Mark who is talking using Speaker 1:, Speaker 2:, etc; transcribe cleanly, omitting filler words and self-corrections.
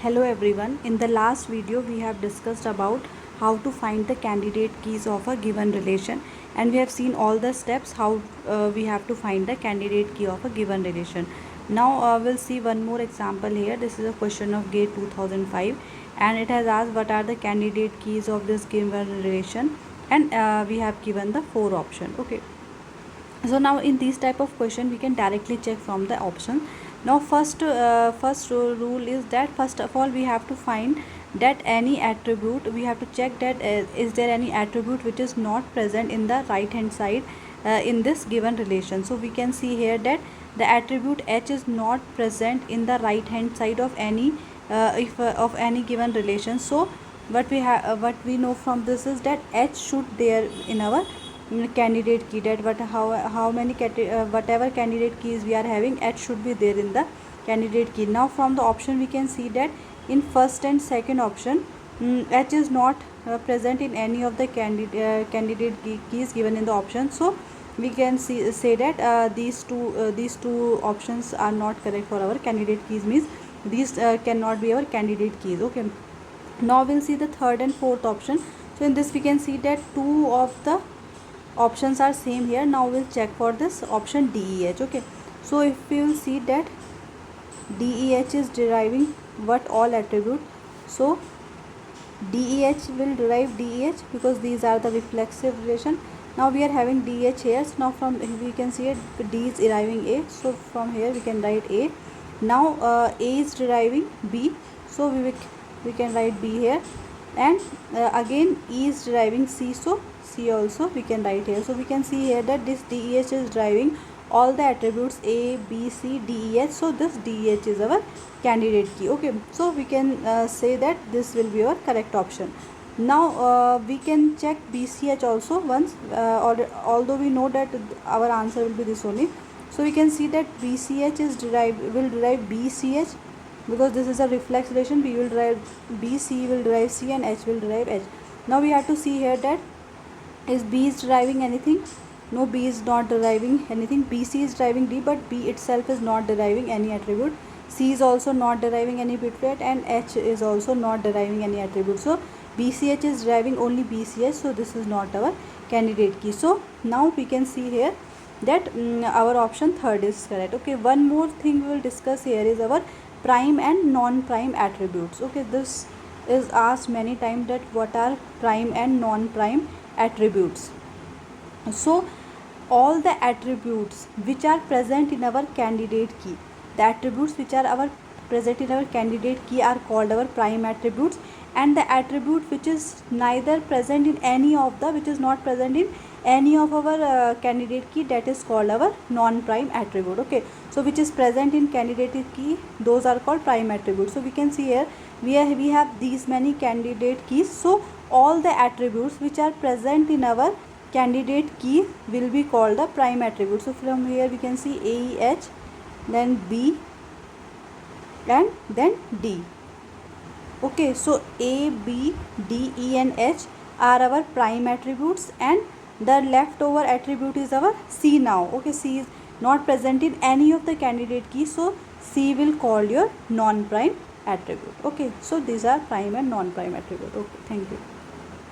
Speaker 1: Hello everyone. In the last video we have discussed about how to find the candidate keys of a given relation, and we have seen all the steps how we have to find the candidate key of a given relation. Now we'll see one more example here. This is a question of GATE 2005 and it has asked what are the candidate keys of this given relation, and we have given the 4 options. Okay, so now in these type of question we can directly check from the option. Now first rule is that first of all we have to find that any attribute, we have to check that is there any attribute which is not present in the right hand side in this given relation. So we can see here that the attribute H is not present in the right hand side of any of any given relation. So what we know from this is that H should there in our candidate key, that how many whatever candidate keys we are having, H should be there in the candidate key. Now from the option we can see that in first and second option H is not present in any of the candidate keys given in the option. So we can say that these two options are not correct for our candidate keys, means these cannot be our candidate keys. Okay, now we'll see the third and fourth option. So in this we can see that two of the options are same here. Now we'll check for this option DEH. Okay, so if we will see that DEH is deriving what all attribute, so DEH will derive DEH because these are the reflexive relation. Now we are having DH here, so now from we can see it D is deriving A, so from here we can write A. Now A is deriving B, so we can write B here, and again E is deriving C, so C also we can write here. So we can see here that this DEH is deriving all the attributes A, B, C, DEH. So this DEH is our candidate key. Okay, so we can say that this will be our correct option. Now we can check BCH also once, although we know that our answer will be this only. So we can see that BCH will derive BCH because this is a reflex relation. B will derive B, C will derive C, and H will derive H. Now we have to see here that is B is deriving anything? No, B is not deriving anything. BC is deriving D, but B itself is not deriving any attribute. C is also not deriving any bit rate, and H is also not deriving any attribute. So BCH is deriving only BCH, so this is not our candidate key. So now we can see here that our option third is correct. Okay, one more thing we will discuss here is our prime and non-prime attributes. Okay, this is asked many times that what are prime and non-prime attributes. So all the attributes which are present in our candidate key, the attributes which are present in our candidate key are called our prime attributes, and the attribute which is neither present in any of the, which is not present in any of our candidate key, that is called our non-prime attribute. Okay, so which is present in candidate key, those are called prime attributes. So we can see here we have these many candidate keys. So all the attributes which are present in our candidate key will be called the prime attribute. So from here we can see A, H, then B, and then D. Okay, so A, B, D, E, and H are our prime attributes, and the leftover attribute is our C now. Okay, C is not present in any of the candidate keys, so C will call your non-prime attribute. Okay, so these are prime and non-prime attribute. Okay, thank you.